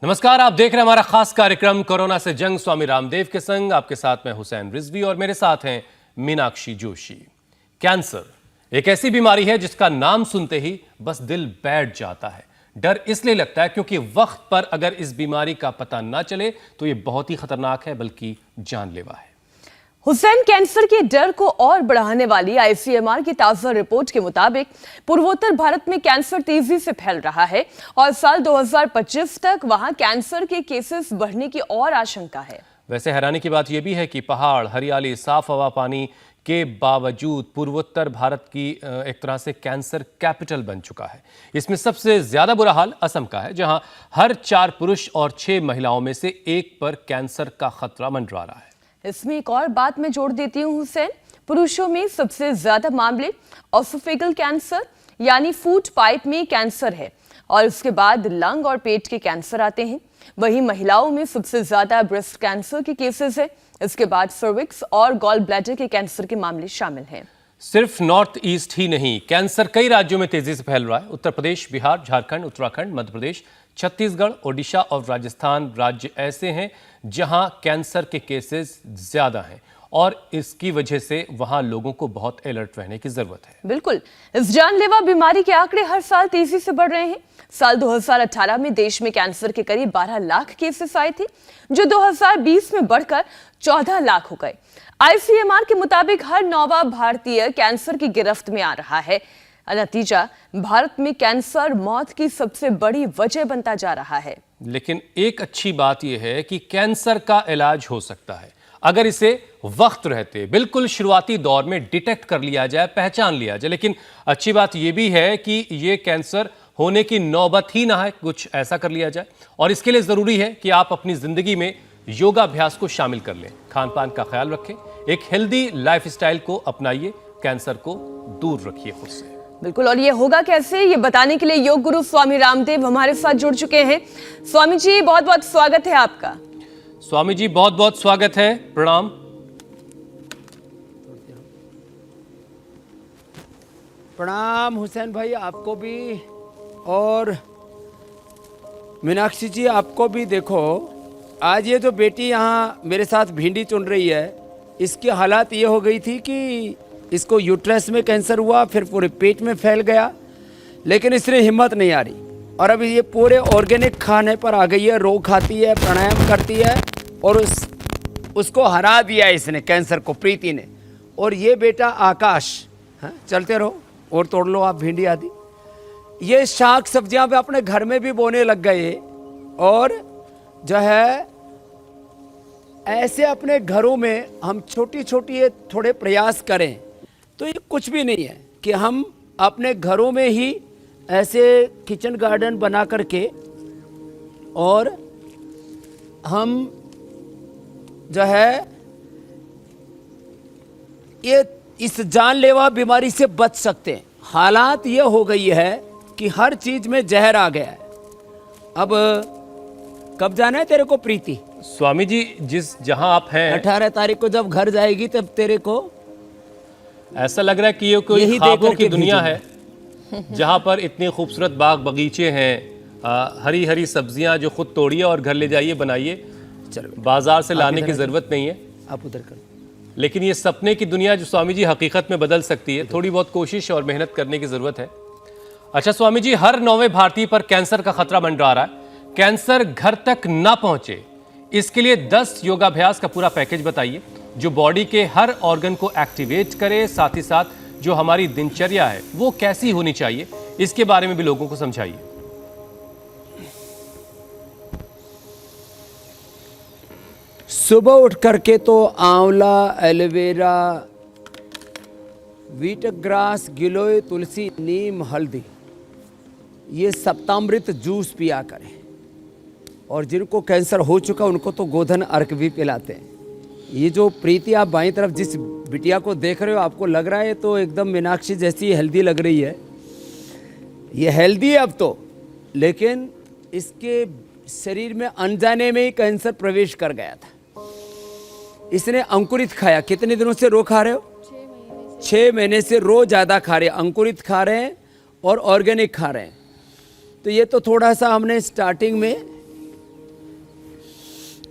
नमस्कार, आप देख रहे हैं हमारा खास कार्यक्रम कोरोना से जंग स्वामी रामदेव के संग। आपके साथ में हुसैन रिजवी और मेरे साथ हैं मीनाक्षी जोशी। कैंसर एक ऐसी बीमारी है जिसका नाम सुनते ही बस दिल बैठ जाता है। डर इसलिए लगता है क्योंकि वक्त पर अगर इस बीमारी का पता ना चले तो ये बहुत ही खतरनाक है, बल्कि जानलेवा है। हुसैन, कैंसर के डर को और बढ़ाने वाली आईसीएमआर की ताजा रिपोर्ट के मुताबिक पूर्वोत्तर भारत में कैंसर तेजी से फैल रहा है और साल 2025 तक वहां कैंसर के केसेस बढ़ने की और आशंका है। वैसे हैरानी की बात यह भी है कि पहाड़, हरियाली, साफ हवा, पानी के बावजूद पूर्वोत्तर भारत की एक तरह से कैंसर कैपिटल बन चुका है। इसमें सबसे ज्यादा बुरा हाल असम का है, जहां हर 4 पुरुष और 6 महिलाओं में से एक पर कैंसर का खतरा मंडरा रहा है। इसमें एक और बात मैं जोड़ देती हूं हुसैन, पुरुषों में सबसे ज्यादा मामले ऑसोफेगल कैंसर यानी फूड पाइप में कैंसर है और उसके बाद लंग और पेट के कैंसर आते हैं। वहीं महिलाओं में सबसे ज्यादा ब्रेस्ट कैंसर के केसेस है, इसके बाद सर्विक्स और गॉल ब्लैडर के कैंसर के मामले शामिल हैं। सिर्फ नॉर्थ ईस्ट ही नहीं, कैंसर कई राज्यों में तेजी से फैल रहा है। उत्तर प्रदेश, बिहार, झारखंड, उत्तराखंड, मध्य प्रदेश, छत्तीसगढ़, ओडिशा और राजस्थान राज्य ऐसे हैं जहां कैंसर के केसेस ज्यादा हैं और इसकी वजह से वहां लोगों को बहुत अलर्ट रहने की जरूरत है। बिल्कुल, इस जानलेवा बीमारी के आंकड़े हर साल तेजी से बढ़ रहे हैं। साल 2018 में देश में कैंसर के करीब 12 लाख केसेस आए थे, जो 2020 में बढ़कर 14 लाख हो गए। आईसीएमआर के मुताबिक हर 9वां भारतीय कैंसर की गिरफ्त में आ रहा है। नतीजा, भारत में कैंसर मौत की सबसे बड़ी वजह बनता जा रहा है। लेकिन एक अच्छी बात यह है कि कैंसर का इलाज हो सकता है अगर इसे वक्त रहते बिल्कुल शुरुआती दौर में डिटेक्ट कर लिया जाए, पहचान लिया जाए। लेकिन अच्छी बात यह भी है कि यह कैंसर होने की नौबत ही ना है, कुछ ऐसा कर लिया जाए। और इसके लिए जरूरी है कि आप अपनी जिंदगी में योगाभ्यास को शामिल कर लें, खान पान का ख्याल रखें, एक हेल्दी लाइफस्टाइल को अपनाइए, कैंसर को दूर रखिए खुद से। बिल्कुल, और ये होगा कैसे, ये बताने के लिए योग गुरु स्वामी रामदेव हमारे साथ जुड़ चुके हैं। स्वामी जी, बहुत बहुत स्वागत है आपका। स्वामी जी, बहुत बहुत स्वागत है, प्रणाम। प्रणाम हुसैन भाई, आपको भी, और मीनाक्षी जी आपको भी। देखो, आज ये जो बेटी यहाँ मेरे साथ भिंडी चुन रही है, इसकी हालात ये हो गई थी कि इसको यूट्रस में कैंसर हुआ, फिर पूरे पेट में फैल गया, लेकिन इसने हिम्मत नहीं आ रही और अभी ये पूरे ऑर्गेनिक खाने पर आ गई है। रोग खाती है, प्राणायाम करती है और उसको हरा दिया इसने, कैंसर को, प्रीति ने। और ये बेटा आकाश, हाँ, चलते रहो और तोड़ लो आप भिंडी आदि। ये शाक सब्जियां भी अपने घर में भी बोने लग गए और जो है ऐसे अपने घरों में हम छोटी छोटी ये थोड़े प्रयास करें तो ये कुछ भी नहीं है कि हम अपने घरों में ही ऐसे किचन गार्डन बना करके और हम जो है ये इस जानलेवा बीमारी से बच सकते हैं। हालात ये हो गई है कि हर चीज में जहर आ गया है। अब कब जाना है तेरे को प्रीति? स्वामी जी, जहां आप हैं 18 तारीख को जब घर जाएगी तब तेरे को ऐसा लग रहा है कि ये कोई ख्वाबों की दुनिया है जहां पर इतने खूबसूरत बाग बगीचे हैं, हरी हरी सब्जियां जो खुद तोड़िए और घर ले जाइए, बनाइए, बाजार से लाने की जरूरत नहीं है। आप उधर कर। लेकिन ये सपने की दुनिया जो स्वामी जी हकीकत में बदल सकती है, थोड़ी बहुत कोशिश और मेहनत करने की जरूरत है। अच्छा स्वामी जी, हर 9वें भारतीय पर कैंसर का खतरा मंडरा रहा है। कैंसर घर तक ना पहुंचे, इसके लिए 10 योगाभ्यास का पूरा पैकेज बताइए जो बॉडी के हर ऑर्गन को एक्टिवेट करे, साथ ही साथ जो हमारी दिनचर्या है वो कैसी होनी चाहिए, इसके बारे में भी लोगों को समझाइए। सुबह उठ करके तो आंवला, एलोवेरा, व्हीट ग्रास, गिलोय, तुलसी, नीम, हल्दी, ये सप्तामृत जूस पिया करें। और जिनको कैंसर हो चुका उनको तो गोधन अर्क भी पिलाते हैं। ये जो प्रीति आप बाईं तरफ जिस बिटिया को देख रहे हो, आपको लग रहा है तो एकदम मीनाक्षी जैसी हेल्दी लग रही है। ये हेल्दी है अब तो, लेकिन इसके शरीर में अनजाने में ही कैंसर प्रवेश कर गया था। इसने अंकुरित खाया। कितने दिनों से रो खा रहे हो? 6 महीने से रोज ज़्यादा खा रहे हैं, अंकुरित खा रहे हैं और ऑर्गेनिक खा रहे हैं। तो ये तो थोड़ा सा हमने स्टार्टिंग में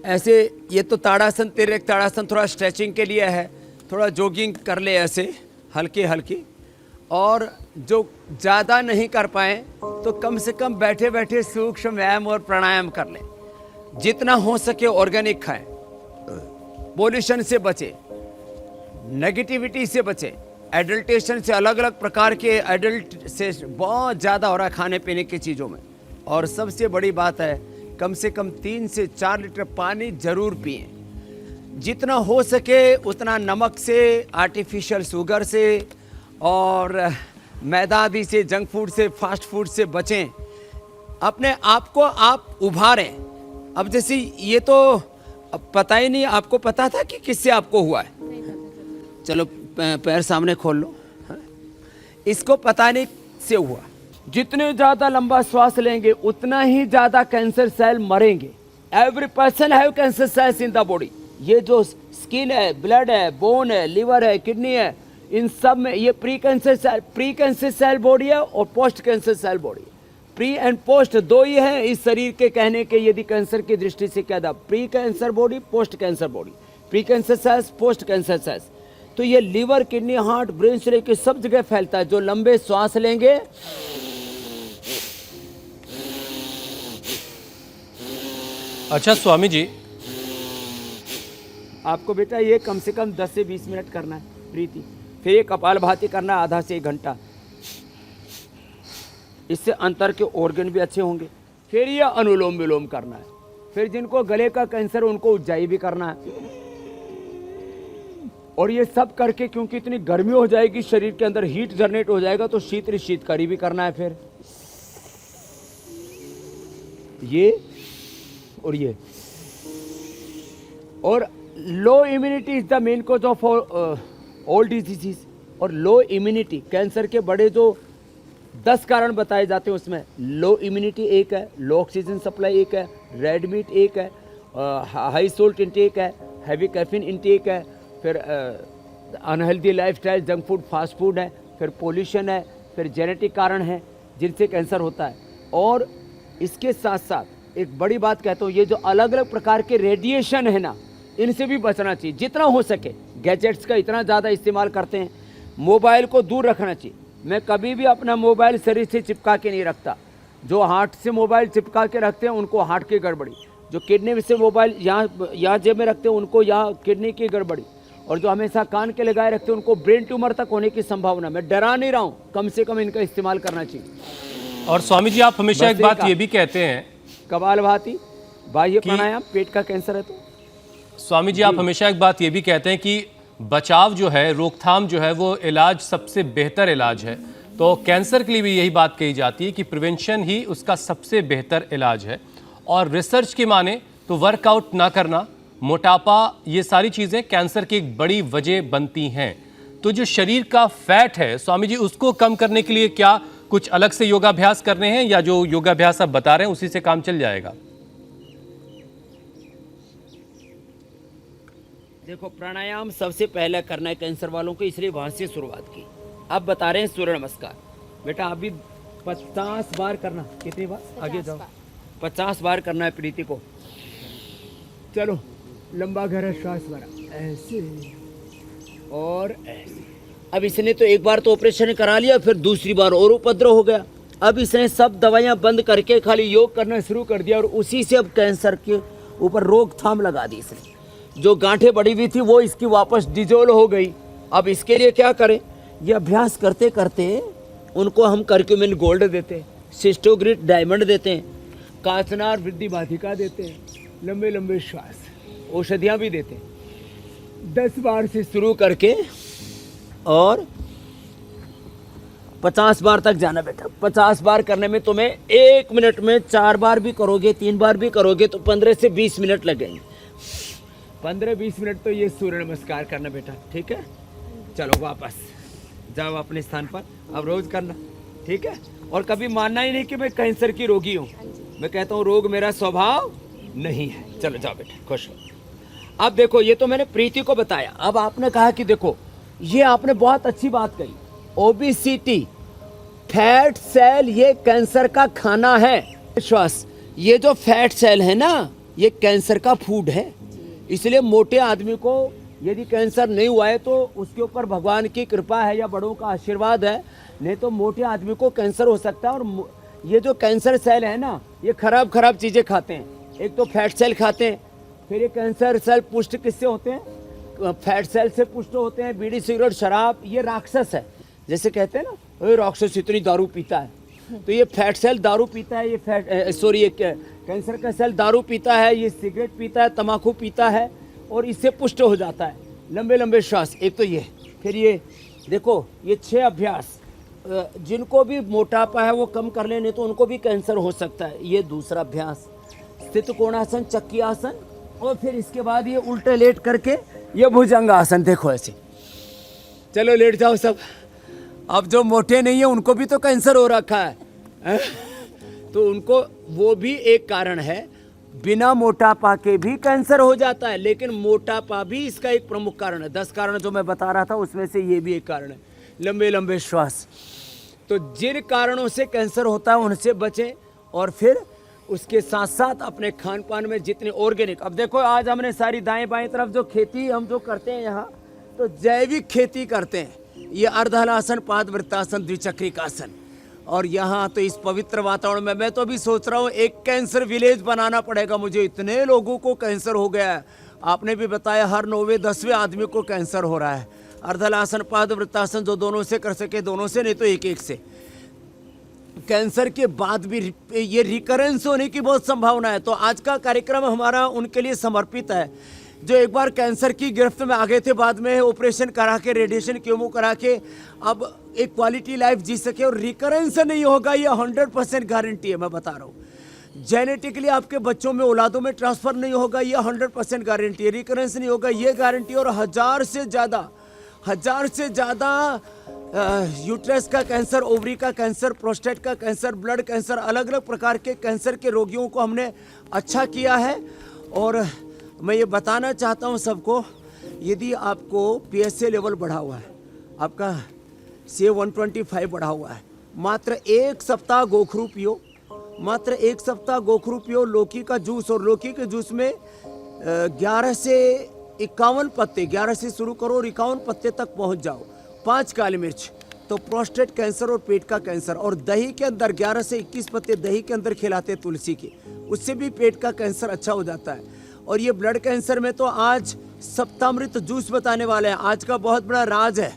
ऐसे ये तो ताड़ासन, तिर्यक ताड़ासन थोड़ा स्ट्रेचिंग के लिए है, थोड़ा जॉगिंग कर ले ऐसे हल्की हल्की। और जो ज़्यादा नहीं कर पाए तो कम से कम बैठे बैठे सूक्ष्म व्यायाम और प्राणायाम कर लें। जितना हो सके ऑर्गेनिक खाएं, पोल्यूशन से बचें, नेगेटिविटी से बचें, एडल्टेशन से, अलग अलग प्रकार के एडल्ट से बहुत ज़्यादा हो रहा है खाने पीने की चीज़ों में। और सबसे बड़ी बात है, कम से कम 3 से 4 लीटर पानी ज़रूर पिएं। जितना हो सके उतना नमक से, आर्टिफिशियल शुगर से और मैदा आदि से, जंक फूड से, फास्ट फूड से बचें। अपने आप को आप उभारें। अब जैसे ये तो अब पता ही नहीं, आपको पता था कि किससे आपको हुआ है? चलो पैर सामने खोल लो। हाँ? इसको पता नहीं से हुआ। जितने ज़्यादा लंबा श्वास लेंगे उतना ही ज़्यादा कैंसर सेल मरेंगे। Every person have cancer cells in the body. ये जो स्किन है, ब्लड है, बोन है, लिवर है, किडनी है, इन सब में ये प्री कैंसर सेल बॉडी है और post cancer cell body. Pre and post दो ही है इस शरीर के कहने के, यदि कैंसर की दृष्टि से क्या था, pre cancer body, post cancer body, pre cancer cells, post cancer cells. तो ये लिवर, किडनी, हार्ट, ब्रेन से लेकर सब जगह फैलता है। जो लंबे श्वास लेंगे, अच्छा स्वामी जी, आपको बेटा ये कम से कम 10 से 20 मिनट करना है प्रीति। फिर ये कपालभाति करना है आधा से 1 घंटा। इससे अंतर के ऑर्गन भी अच्छे होंगे। फिर ये अनुलोम विलोम करना है। फिर जिनको गले का कैंसर उनको उज्जाई भी करना है। और ये सब करके, क्योंकि इतनी गर्मी हो जाएगी शरीर के अंदर, हीट जनरेट हो जाएगा, तो शीतकारी भी करना है। फिर ये और ये। और लो immunity is the main cause of all disease. और लो इम्यूनिटी, कैंसर के बड़े जो 10 कारण बताए जाते हैं उसमें लो इम्यूनिटी एक है, लो ऑक्सीजन सप्लाई एक है, रेड मीट एक है, हाई सोल्ट इंटेक है, हैवी कैफीन इंटेक है, फिर unhealthy lifestyle, junk food, fast food है, फिर पोल्यूशन है, फिर जेनेटिक कारण है जिनसे कैंसर होता है। और इसके साथ साथ एक बड़ी बात कहता हूँ, ये जो अलग अलग प्रकार के रेडिएशन है ना, इनसे भी बचना चाहिए जितना हो सके। गैजेट्स का इतना ज़्यादा इस्तेमाल करते हैं, मोबाइल को दूर रखना चाहिए। मैं कभी भी अपना मोबाइल शरीर से चिपका के नहीं रखता। जो हार्ट से मोबाइल चिपका के रखते हैं उनको हार्ट की गड़बड़ी, जो किडनी से मोबाइल यहाँ जेब में रखते हैं उनको यहाँ किडनी की गड़बड़ी, और जो हमेशा कान के लगाए रखते हैं उनको ब्रेन ट्यूमर तक होने की संभावना। मैं डरा नहीं रहा हूँ, कम से कम इनका इस्तेमाल करना चाहिए। और स्वामी जी, आप हमेशा एक बात ये भी कहते हैं, कपालभाति, बाह्य प्राणायाम, पेट का कैंसर है तो। स्वामी जी, आप हमेशा एक बात ये भी कहते हैं कि बचाव जो है, रोकथाम जो है, वो इलाज सबसे बेहतर इलाज है। तो कैंसर के लिए भी यही बात कही जाती है कि प्रिवेंशन ही उसका सबसे बेहतर इलाज है। और रिसर्च की माने तो वर्कआउट ना करना, मोटापा, ये सारी चीज़ें कैंसर की एक बड़ी वजह बनती हैं। तो जो शरीर का फैट है स्वामी जी, उसको कम करने के लिए क्या कुछ अलग से योगाभ्यास करने हैं, या जो योगाभ्यास आप बता रहे हैं उसी से काम चल जाएगा? देखो, प्राणायाम सबसे पहले करना है कैंसर वालों को, इसलिए वहां से शुरुआत की। अब बता रहे हैं सूर्य नमस्कार। बेटा अभी 50 बार करना। कितनी बार? आगे जाओ। 50 बार करना है प्रीति को। चलो, लंबा गहरा श्वास भरा, ऐसे और ऐसे। अब इसने तो एक बार तो ऑपरेशन करा लिया, फिर दूसरी बार और उपद्रव हो गया। अब इसने सब दवाइयां बंद करके खाली योग करना शुरू कर दिया, और उसी से अब कैंसर के ऊपर रोकथाम लगा दी इसने। जो गांठें बढ़ी हुई थी वो इसकी वापस डिजोल्व हो गई। अब इसके लिए क्या करें? ये अभ्यास करते करते उनको हम करक्यूमिन गोल्ड देते हैं, सिस्टोग्रिड डायमंड देते हैं, कांचनार वृद्धि बाधिका देते हैं, लंबे लंबे श्वास, औषधियाँ भी देते हैं। 10 बार से शुरू करके और 50 बार तक जाना बेटा। 50 बार करने में तुम्हें 1 मिनट में 4 बार भी करोगे, 3 बार भी करोगे तो 15 से 20 मिनट लगेंगे। 15-20 मिनट तो ये सूर्य नमस्कार करना बेटा, ठीक है? चलो वापस जाओ अपने स्थान पर। अब रोज करना, ठीक है? और कभी मानना ही नहीं कि मैं कैंसर की रोगी हूँ। मैं कहता हूँ रोग मेरा स्वभाव नहीं है। चलो जाओ बेटा, खुश हो। अब देखो, ये तो मैंने प्रीति को बताया। अब आपने कहा कि देखो, ये आपने बहुत अच्छी बात कही, ओबेसिटी, फैट सेल, ये कैंसर का खाना है। श्वास, ये जो फैट सेल है ना, ये कैंसर का फूड है। इसलिए मोटे आदमी को यदि कैंसर नहीं हुआ है तो उसके ऊपर भगवान की कृपा है या बड़ों का आशीर्वाद है, नहीं तो मोटे आदमी को कैंसर हो सकता है। और ये जो कैंसर सेल है ना, ये खराब चीज़ें खाते हैं। एक तो फैट सेल खाते हैं, फिर ये कैंसर सेल पुष्ट किससे होते हैं? फैट सेल से पुष्ट होते हैं। बीड़ी सिगरेट शराब ये राक्षस है, जैसे कहते हैं ना, ये राक्षस इतनी दारू पीता है, तो ये फैट सेल दारू पीता है, ये कैंसर का सेल दारू पीता है, ये सिगरेट पीता है, तम्बाकू पीता है और इससे पुष्ट हो जाता है। लंबे लंबे श्वास, एक तो ये, फिर ये देखो, ये 6 अभ्यास जिनको भी मोटापा है वो कम कर लेने तो उनको भी कैंसर हो सकता है। ये दूसरा अभ्यास, स्थित कोणासन, चक्की आसन, और फिर इसके बाद ये उल्टे लेट करके ये भुजंग आसन। देखो ऐसे, चलो लेट जाओ सब। अब जो मोटे नहीं है उनको भी तो कैंसर हो रखा है, तो उनको वो भी एक कारण है। बिना मोटापा के भी कैंसर हो जाता है, लेकिन मोटापा भी इसका एक प्रमुख कारण है। 10 कारण जो मैं बता रहा था उसमें से ये भी एक कारण है, लंबे लंबे श्वास। तो जिन कारणों से कैंसर होता है उनसे बचें, और फिर उसके साथ साथ अपने खान पान में जितने ऑर्गेनिक, अब देखो आज हमने सारी दाएं बाएं तरफ जो खेती हम जो करते हैं यहाँ, तो जैविक खेती करते हैं। ये अर्धहलासन, पादवृत्तासन, द्विचक्रिकासन, और यहाँ तो इस पवित्र वातावरण में मैं तो अभी सोच रहा हूँ एक कैंसर विलेज बनाना पड़ेगा मुझे। इतने लोगों को कैंसर हो गया है, आपने भी बताया हर 9वें 10वें आदमी को कैंसर हो रहा है। अर्धहलासन, पादवृत्तासन जो दोनों से कर सके दोनों से, नहीं तो एक से। कैंसर के बाद भी ये रिकरेंस होने की बहुत संभावना है। तो आज का कार्यक्रम हमारा उनके लिए समर्पित है जो एक बार कैंसर की गिरफ्त में आ गए थे, बाद में ऑपरेशन करा के, रेडिएशन कीमो करा के अब एक क्वालिटी लाइफ जी सके, और रिकरेंस नहीं होगा, ये 100% गारंटी है। मैं बता रहा हूँ, जेनेटिकली आपके बच्चों में, औलादों में ट्रांसफर नहीं होगा, ये 100% गारंटी है। रिकरेंस नहीं होगा, ये गारंटी। और 1000 से ज़्यादा यूट्रस का कैंसर, ओवरी का कैंसर, प्रोस्टेट का कैंसर, ब्लड कैंसर, अलग अलग प्रकार के कैंसर के रोगियों को हमने अच्छा किया है। और मैं ये बताना चाहता हूँ सबको, यदि आपको PSA लेवल बढ़ा हुआ है, आपका CA 125 बढ़ा हुआ है, मात्र 1 सप्ताह गोखरू पियो, मात्र 1 सप्ताह गोखरू पियो, लौकी का जूस, और लौकी के जूस में 11 से 51 पत्ते, 11 से शुरू करो और 51 पत्ते तक पहुँच जाओ, 5 काली मिर्च, तो प्रोस्टेट कैंसर और पेट का कैंसर। और दही के अंदर 11 से 21 पत्ते दही के अंदर खिलाते तुलसी के, उससे भी पेट का कैंसर अच्छा हो जाता है। और ये ब्लड कैंसर में तो आज सप्तामृत जूस बताने वाले हैं। आज का बहुत बड़ा राज है,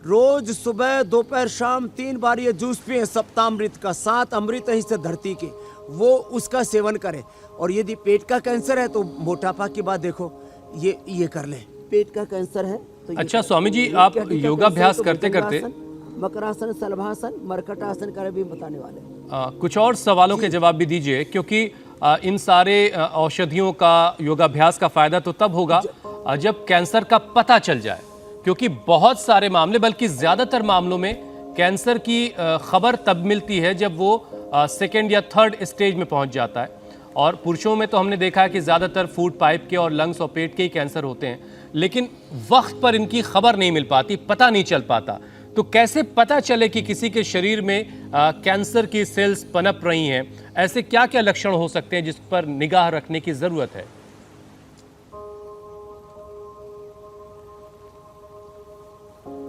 रोज सुबह दोपहर शाम 3 बार ये जूस पिए सप्तामृत का, 7 अमृत है इस धरती के, वो उसका सेवन करें। और यदि पेट का कैंसर है तो मोटापा की बात देखो, ये कर लें। पेट का कैंसर है तो अच्छा स्वामी जी, आप योगाभ्यास करते करते मकरासन, सलभासन, मरकटासन का भी बताने वाले कुछ और सवालों के जवाब भी दीजिए, क्योंकि इन सारे औषधियों का, योगाभ्यास का फायदा तो तब होगा जब कैंसर का पता चल जाए, क्योंकि बहुत सारे मामले, बल्कि ज्यादातर मामलों में कैंसर की खबर तब मिलती है जब वो 2nd या 3rd स्टेज में पहुंच जाता है। और पुरुषों में तो हमने देखा है कि ज़्यादातर फूड पाइप के और लंग्स और पेट के ही कैंसर होते हैं, लेकिन वक्त पर इनकी खबर नहीं मिल पाती, पता नहीं चल पाता। तो कैसे पता चले कि किसी के शरीर में कैंसर की सेल्स पनप रही हैं? ऐसे क्या क्या लक्षण हो सकते हैं जिस पर निगाह रखने की ज़रूरत है?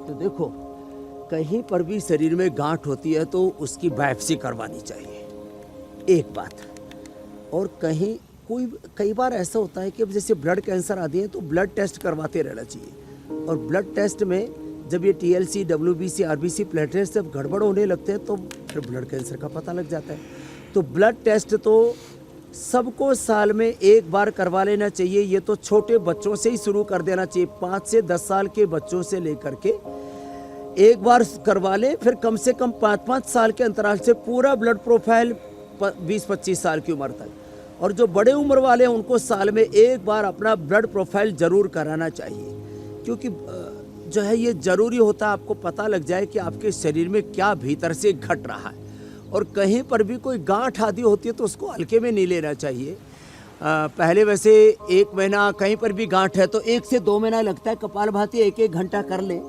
तो देखो, कहीं पर भी शरीर में गांठ होती है तो उसकी बायोप्सी करवानी चाहिए, एक बात। और कई बार ऐसा होता है कि अब जैसे ब्लड कैंसर आदि है तो ब्लड टेस्ट करवाते रहना चाहिए। और ब्लड टेस्ट में जब ये TLC, WBC, RBC प्लेटलेट्स जब गड़बड़ होने लगते हैं तो फिर ब्लड कैंसर का पता लग जाता है। तो ब्लड टेस्ट तो सबको साल में 1 बार करवा लेना चाहिए। ये तो छोटे बच्चों से ही शुरू कर देना चाहिए, 5 से 10 साल के बच्चों से लेकर के 1 बार करवा लें। फिर कम से कम 5-5 साल के अंतराल से पूरा ब्लड प्रोफाइल 20-25 साल की उम्र तक। और जो बड़े उम्र वाले हैं उनको साल में 1 बार अपना ब्लड प्रोफाइल जरूर कराना चाहिए, क्योंकि जो है ये ज़रूरी होता है, आपको पता लग जाए कि आपके शरीर में क्या भीतर से घट रहा है। और कहीं पर भी कोई गांठ आदि होती है तो उसको हल्के में नहीं लेना चाहिए। पहले वैसे 1 महीना कहीं पर भी गांठ है तो 1 से 2 महीना लगता है। कपालभाति 1-1 घंटा कर लें।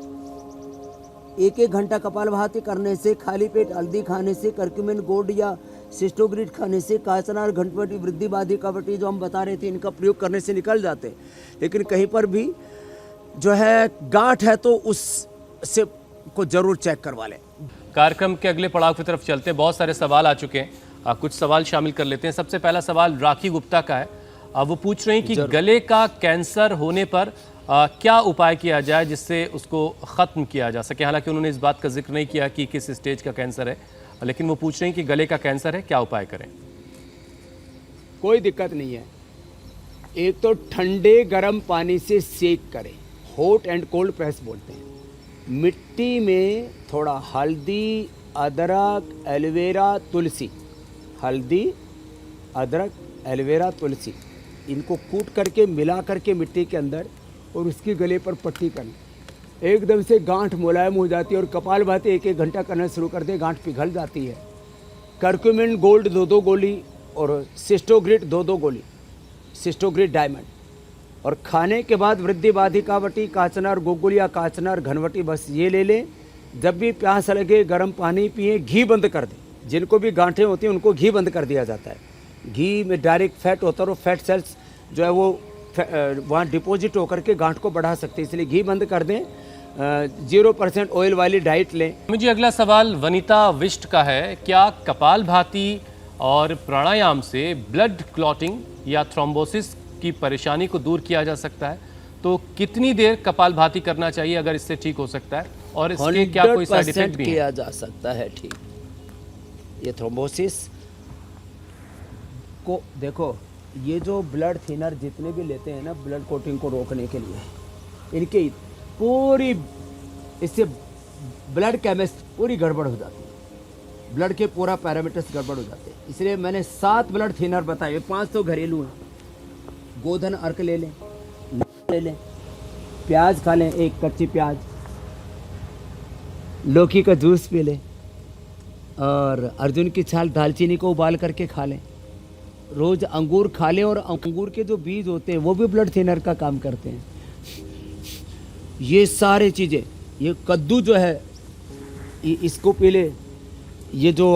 1-1 घंटा कपालभाति करने से, खाली पेट हल्दी खाने से, करक्यूमिन गोल्ड या सिस्टोग्रिड खाने से काचनार, घंटवटी, वृद्धि बाधिकावटी जो हम बता रहे थे इनका प्रयोग करने से निकल जाते हैं। लेकिन कहीं पर भी जो है गांठ है तो उससे को जरूर चेक करवा लें। कार्यक्रम के अगले पड़ाव की तरफ चलते हैं। बहुत सारे सवाल आ चुके हैं, कुछ सवाल शामिल कर लेते हैं। सबसे पहला सवाल राखी गुप्ता का है। वो पूछ रही हैं कि गले का कैंसर होने पर क्या उपाय किया जाए जिससे उसको ख़त्म किया जा सके। हालांकि उन्होंने इस बात का जिक्र नहीं किया कि किस स्टेज का कैंसर है, लेकिन वो पूछ रही हैं कि गले का कैंसर है, क्या उपाय करें। कोई दिक्कत नहीं है। एक तो ठंडे गर्म पानी से सेक करें, हॉट एंड कोल्ड प्रेस बोलते हैं। मिट्टी में थोड़ा हल्दी, अदरक, एलोवेरा, तुलसी, हल्दी, अदरक, एलोवेरा, तुलसी, इनको कूट करके मिला करके मिट्टी के अंदर और उसके गले पर पट्टी करनी। एकदम से गांठ मुलायम हो जाती है और कपालभाति 1-1 घंटा करना शुरू कर दे, गांठ पिघल जाती है। कर्क्यूमिन गोल्ड 2-2 गोली और सिस्टोग्रिड 2-2 गोली, सिस्टोग्रिड डायमंड। और खाने के बाद वृद्धि बाधिकावटी, काचनार गोगुल या काचनार घनवटी, बस ये ले लें। जब भी प्यास लगे गर्म पानी पिए, घी बंद कर दें। जिनको भी गांठें होती हैं उनको घी बंद कर दिया जाता है। घी में डायरेक्ट फैट होता है और फैट सेल्स जो है वो वहाँ डिपॉजिट होकर के गांठ को बढ़ा सकते हैं, इसलिए घी बंद कर दें। 0% ऑयल वाली डाइट लें। मुझे अगला सवाल वनिता विष्ट का है। क्या कपालभाति और प्राणायाम से ब्लड क्लॉटिंग या थ्रोम्बोसिस की परेशानी को दूर किया जा सकता है? तो कितनी देर कपालभाति करना चाहिए अगर इससे ठीक हो सकता है, और इसके क्या कोई साइड इफेक्ट भी किया है? जा सकता है ठीक। ये थ्रोम्बोसिस को देखो, ये जो ब्लड थिनर जितने भी लेते हैं ना ब्लड कोटिंग को रोकने के लिए, इनकी पूरी इससे ब्लड केमिस्ट पूरी गड़बड़ हो जाती है। ब्लड के पूरा पैरामीटर्स गड़बड़ हो जाते हैं। इसलिए मैंने 7 ब्लड थिनर बताए, 5 तो घरेलू हैं। गोधन अर्क ले लें, ले लें, प्याज खा लें, 1 कच्ची प्याज, लौकी का जूस पी लें, और अर्जुन की छाल दालचीनी को उबाल करके खा लें। रोज़ अंगूर खा लें, और अंगूर के जो बीज होते हैं वो भी ब्लड थिनर का काम करते हैं। ये सारी चीज़ें, ये कद्दू जो है इसको पी ले। ये जो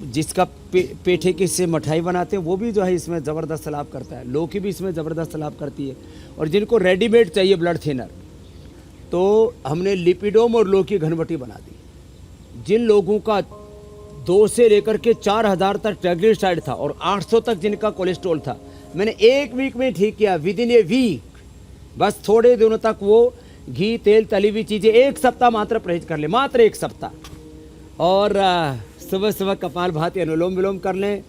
जिसका पेठे की से मिठाई बनाते हैं वो भी जो है इसमें ज़बरदस्त लाभ करता है। लौकी भी इसमें ज़बरदस्त लाभ करती है। और जिनको रेडीमेड चाहिए ब्लड थिनर, तो हमने लिपिडोम और लौकी घनवटी बना दी। जिन लोगों का 2 से लेकर के 4000 तक ट्राइग्लिसराइड था और 800 तक जिनका कोलेस्ट्रॉल था, मैंने 1 वीक में ठीक किया, विद इन ए वीक। बस थोड़े दिनों तक वो घी, तेल, तली हुई चीज़ें 1 सप्ताह मात्र परहेज कर ले, मात्र 1 सप्ताह। और सुबह सुबह कपालभाति, अनुलोम विलोम कर लें।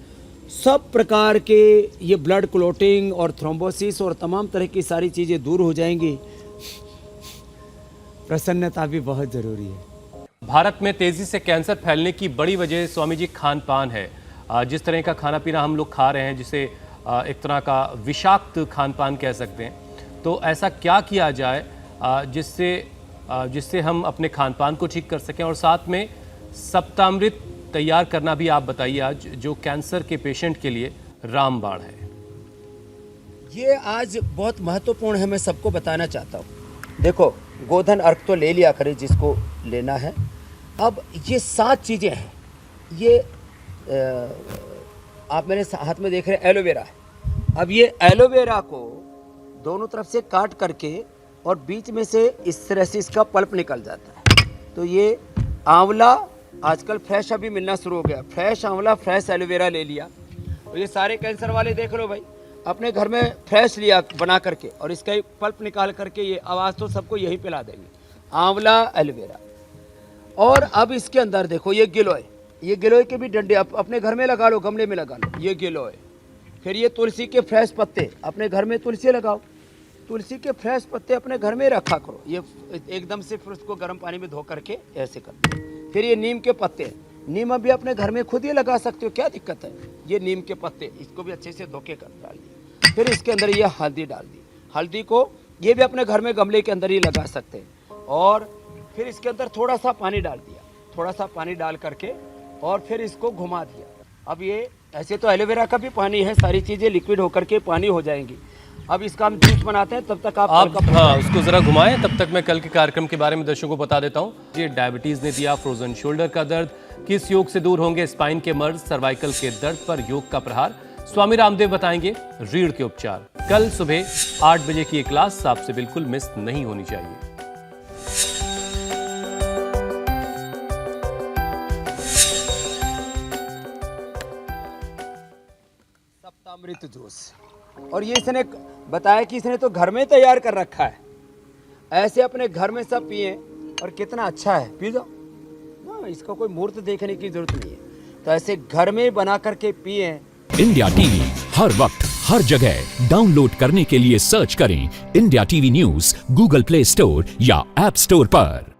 सब प्रकार के ये ब्लड क्लॉटिंग और थ्रोम्बोसिस और तमाम तरह की सारी चीज़ें दूर हो जाएंगी। प्रसन्नता भी बहुत ज़रूरी है। भारत में तेजी से कैंसर फैलने की बड़ी वजह स्वामी जी खान पान है। जिस तरह का खाना पीना हम लोग खा रहे हैं, जिसे एक तरह का विषाक्त खान पान कह सकते हैं, तो ऐसा क्या किया जाए जिससे हम अपने खान पान को ठीक कर सकें। और साथ में सप्तामृत तैयार करना भी आप बताइए आज, जो कैंसर के पेशेंट के लिए रामबाण है। ये आज बहुत महत्वपूर्ण है, मैं सबको बताना चाहता हूँ। देखो, गोधन अर्क तो ले लिया करें जिसको लेना है। अब ये 7 चीज़ें हैं। ये आप मेरे हाथ में देख रहे हैं एलोवेरा है। अब ये एलोवेरा को दोनों तरफ से काट करके और बीच में से इस तरह से इसका पल्प निकल जाता है। तो ये आंवला आजकल फ्रेश अभी मिलना शुरू हो गया, फ्रेश आंवला, फ्रेश एलोवेरा ले लिया। और ये सारे कैंसर वाले देख लो भाई, अपने घर में फ्रेश लिया बना करके और इसका पल्प निकाल करके, ये आवाज़ तो सबको यही पिला देंगे, आंवला, एलोवेरा। और अब इसके अंदर देखो ये गिलोय, ये गिलोय के भी डंडे अपने घर में लगा लो, गमले में लगा लो, ये गिलोय। फिर ये तुलसी के फ्रेश पत्ते, अपने घर में तुलसी लगाओ, तुलसी के फ्रेश पत्ते अपने घर में रखा करो। ये एकदम से फिर उसको गर्म पानी में धो करके ऐसे कर। फिर ये नीम के पत्ते, नीम भी अपने घर में खुद ही लगा सकते हो, क्या दिक्कत है। ये नीम के पत्ते, इसको भी अच्छे से धो के डाल दिए। फिर इसके अंदर ये हल्दी डाल दी, हल्दी को ये भी अपने घर में गमले के अंदर ही लगा सकते हैं। और फिर इसके अंदर थोड़ा सा पानी डाल दिया, थोड़ा सा पानी डाल करके और फिर इसको घुमा दिया। अब ये ऐसे तो एलोवेरा का भी पानी है, सारी चीज़ें लिक्विड होकर के पानी हो जाएंगी। अब इसका हम जूस बनाते हैं, तब तक आप आप कल का हाँ उसको जरा घुमाएं, तब तक मैं कल के कार्यक्रम के बारे में दर्शकों को बता देता हूं। ये डायबिटीज ने दिया फ्रोजन शोल्डर का दर्द, किस योग से दूर होंगे स्पाइन के मर्ज, सर्वाइकल के दर्द पर योग का प्रहार, स्वामी रामदेव बताएंगे रीढ़ के उपचार। कल सुबह 8 बजे की ये क्लास आपसे बिल्कुल मिस नहीं होनी चाहिए। सप्तामृत जूस, और ये इसने बताया कि इसने तो घर में तैयार कर रखा है, ऐसे अपने घर में सब पिए और कितना अच्छा है, पी जाओ ना, इसका कोई मूर्त देखने की जरूरत नहीं है, तो ऐसे घर में बना करके पिए। इंडिया टीवी हर वक्त हर जगह डाउनलोड करने के लिए सर्च करें India TV news Google play store या ऐप स्टोर पर।